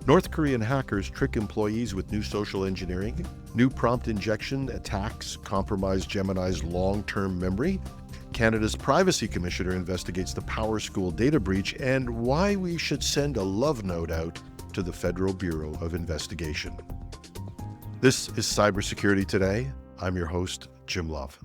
North Korean hackers trick employees with new social engineering. New prompt injection attacks compromise Gemini's long-term memory. Canada's Privacy Commissioner investigates the PowerSchool data breach, and why we should send a love note out to the Federal Bureau of Investigation. This is Cybersecurity Today. I'm your host, Jim Love.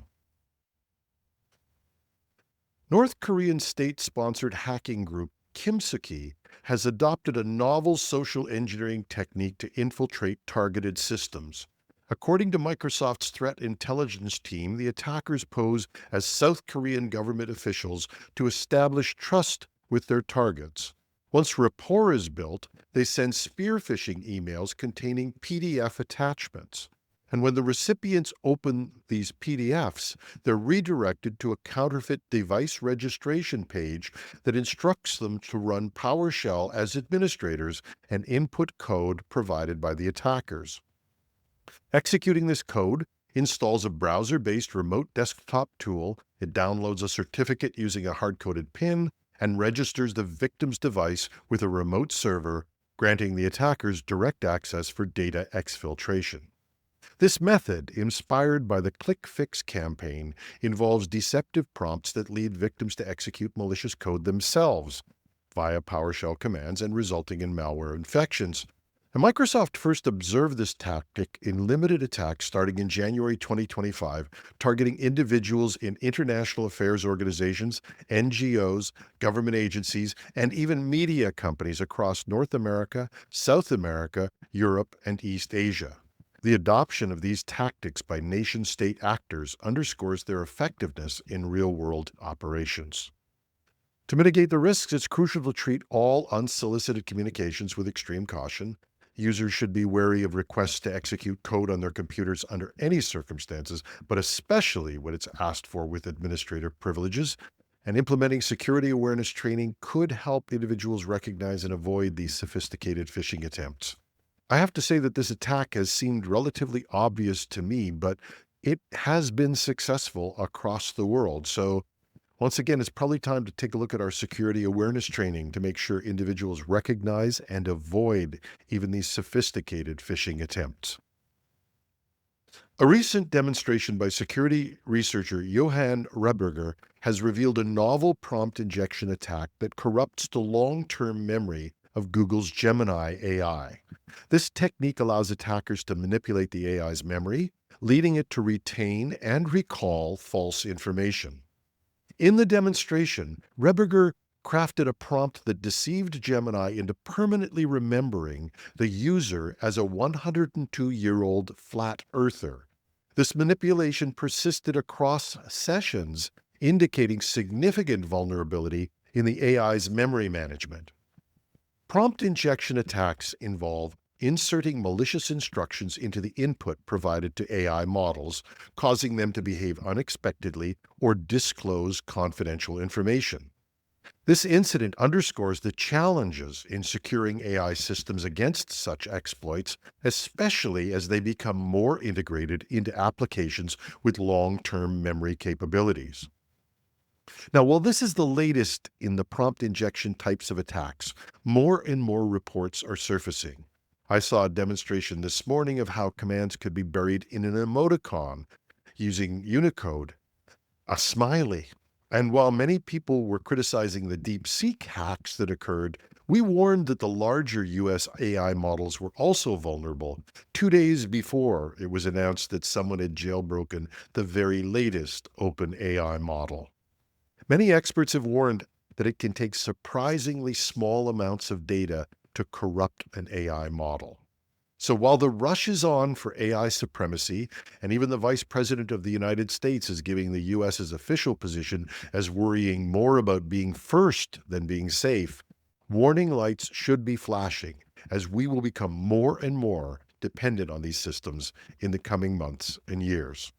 North Korean state-sponsored hacking group Kimsuki has adopted a novel social engineering technique to infiltrate targeted systems. According to Microsoft's threat intelligence team, the attackers pose as South Korean government officials to establish trust with their targets. Once rapport is built, they send spear phishing emails containing PDF attachments. And when the recipients open these PDFs, they're redirected to a counterfeit device registration page that instructs them to run PowerShell as administrators and input code provided by the attackers. Executing this code installs a browser-based remote desktop tool. It downloads a certificate using a hard-coded PIN and registers the victim's device with a remote server, granting the attackers direct access for data exfiltration. This method, inspired by the Click Fix campaign, involves deceptive prompts that lead victims to execute malicious code themselves via PowerShell commands and resulting in malware infections. And Microsoft first observed this tactic in limited attacks starting in January 2025, targeting individuals in international affairs organizations, NGOs, government agencies, and even media companies across North America, South America, Europe, and East Asia. The adoption of these tactics by nation-state actors underscores their effectiveness in real-world operations. To mitigate the risks, it's crucial to treat all unsolicited communications with extreme caution. Users should be wary of requests to execute code on their computers under any circumstances, but especially when it's asked for with administrative privileges. And implementing security awareness training could help individuals recognize and avoid these sophisticated phishing attempts. I have to say that this attack has seemed relatively obvious to me, but it has been successful across the world. So once again, it's probably time to take a look at our security awareness training to make sure individuals recognize and avoid even these sophisticated phishing attempts. A recent demonstration by security researcher Johan Reberger has revealed a novel prompt injection attack that corrupts the long-term memory of Google's Gemini AI. This technique allows attackers to manipulate the AI's memory, leading it to retain and recall false information. In the demonstration, Reberger crafted a prompt that deceived Gemini into permanently remembering the user as a 102-year-old flat earther. This manipulation persisted across sessions, indicating significant vulnerability in the AI's memory management. Prompt injection attacks involve inserting malicious instructions into the input provided to AI models, causing them to behave unexpectedly or disclose confidential information. This incident underscores the challenges in securing AI systems against such exploits, especially as they become more integrated into applications with long-term memory capabilities. Now, while this is the latest in the prompt injection types of attacks, more and more reports are surfacing. I saw a demonstration this morning of how commands could be buried in an emoticon using Unicode, a smiley. And while many people were criticizing the DeepSeek hacks that occurred, we warned that the larger US AI models were also vulnerable 2 days before it was announced that someone had jailbroken the very latest OpenAI model. Many experts have warned that it can take surprisingly small amounts of data to corrupt an AI model. So while the rush is on for AI supremacy, and even the Vice President of the United States is giving the US's official position as worrying more about being first than being safe, warning lights should be flashing as we will become more and more dependent on these systems in the coming months and years.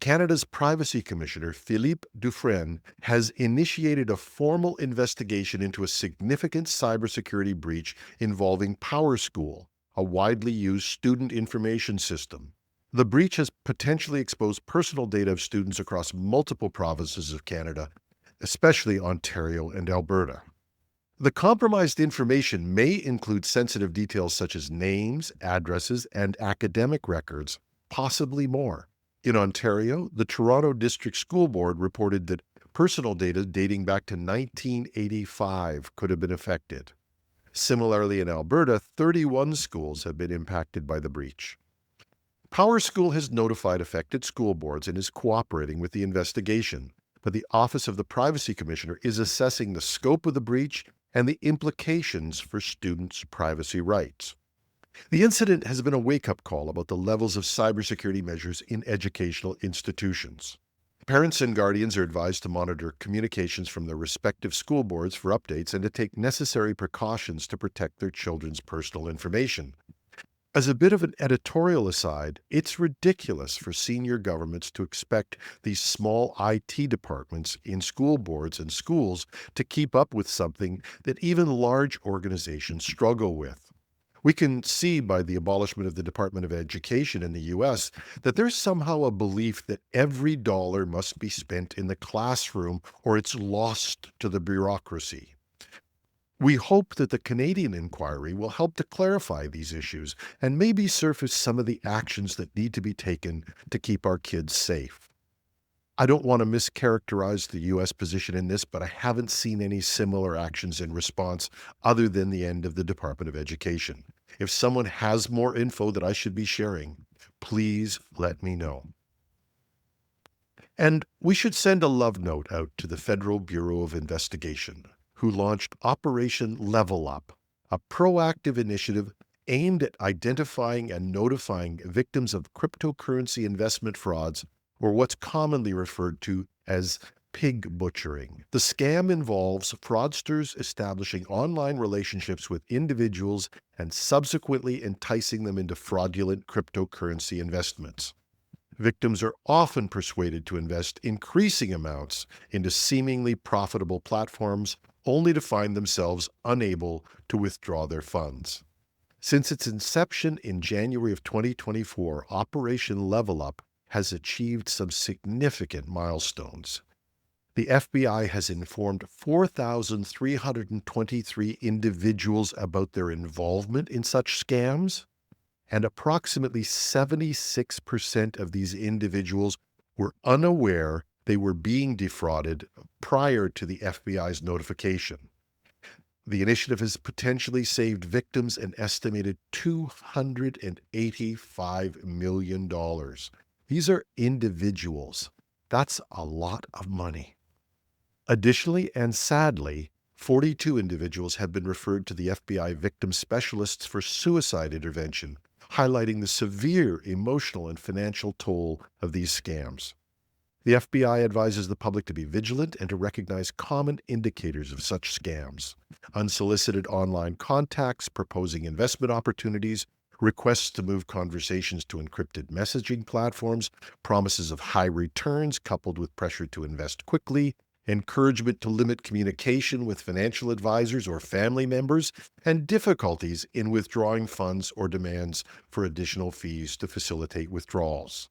Canada's Privacy Commissioner, Philippe Dufresne, has initiated a formal investigation into a significant cybersecurity breach involving PowerSchool, a widely used student information system. The breach has potentially exposed personal data of students across multiple provinces of Canada, especially Ontario and Alberta. The compromised information may include sensitive details such as names, addresses, and academic records, possibly more. In Ontario, the Toronto District School Board reported that personal data dating back to 1985 could have been affected. Similarly, in Alberta, 31 schools have been impacted by the breach. PowerSchool has notified affected school boards and is cooperating with the investigation, but the Office of the Privacy Commissioner is assessing the scope of the breach and the implications for students' privacy rights. The incident has been a wake-up call about the levels of cybersecurity measures in educational institutions. Parents and guardians are advised to monitor communications from their respective school boards for updates and to take necessary precautions to protect their children's personal information. As a bit of an editorial aside, it's ridiculous for senior governments to expect these small IT departments in school boards and schools to keep up with something that even large organizations struggle with. We can see by the abolishment of the Department of Education in the U.S. that there's somehow a belief that every dollar must be spent in the classroom or it's lost to the bureaucracy. We hope that the Canadian inquiry will help to clarify these issues and maybe surface some of the actions that need to be taken to keep our kids safe. I don't want to mischaracterize the U.S. position in this, but I haven't seen any similar actions in response other than the end of the Department of Education. If someone has more info that I should be sharing, please let me know. And we should send a love note out to the Federal Bureau of Investigation, who launched Operation Level Up, a proactive initiative aimed at identifying and notifying victims of cryptocurrency investment frauds, or what's commonly referred to as pig butchering. The scam involves fraudsters establishing online relationships with individuals and subsequently enticing them into fraudulent cryptocurrency investments. Victims are often persuaded to invest increasing amounts into seemingly profitable platforms, only to find themselves unable to withdraw their funds. Since its inception in January of 2024, Operation Level Up has achieved some significant milestones. The FBI has informed 4,323 individuals about their involvement in such scams, and approximately 76% of these individuals were unaware they were being defrauded prior to the FBI's notification. The initiative has potentially saved victims an estimated $285 million. These are individuals. That's a lot of money. Additionally, and sadly, 42 individuals have been referred to the FBI victim specialists for suicide intervention, highlighting the severe emotional and financial toll of these scams. The FBI advises the public to be vigilant and to recognize common indicators of such scams: unsolicited online contacts proposing investment opportunities, requests to move conversations to encrypted messaging platforms, promises of high returns coupled with pressure to invest quickly, encouragement to limit communication with financial advisors or family members, and difficulties in withdrawing funds or demands for additional fees to facilitate withdrawals.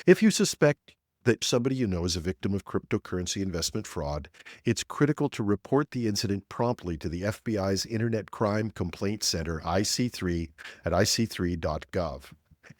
If you suspect that somebody you know is a victim of cryptocurrency investment fraud, it's critical to report the incident promptly to the FBI's Internet Crime Complaint Center, IC3, at ic3.gov.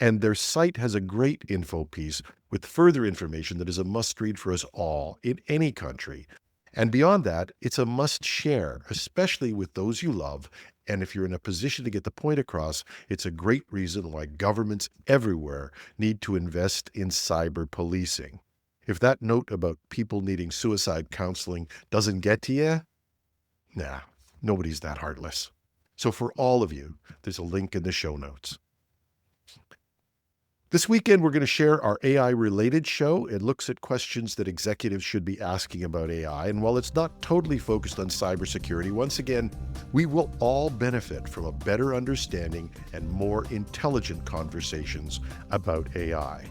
And their site has a great info piece with further information that is a must-read for us all in any country. And beyond that, it's a must-share, especially with those you love. And if you're in a position to get the point across, it's a great reason why governments everywhere need to invest in cyber policing. If that note about people needing suicide counseling doesn't get to you, nobody's that heartless. So for all of you, there's a link in the show notes. This weekend, we're going to share our AI-related show. It looks at questions that executives should be asking about AI. And while it's not totally focused on cybersecurity, once again, we will all benefit from a better understanding and more intelligent conversations about AI.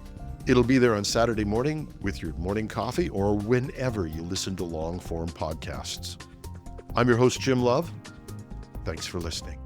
It'll be there on Saturday morning with your morning coffee or whenever you listen to long-form podcasts. I'm your host, Jim Love. Thanks for listening.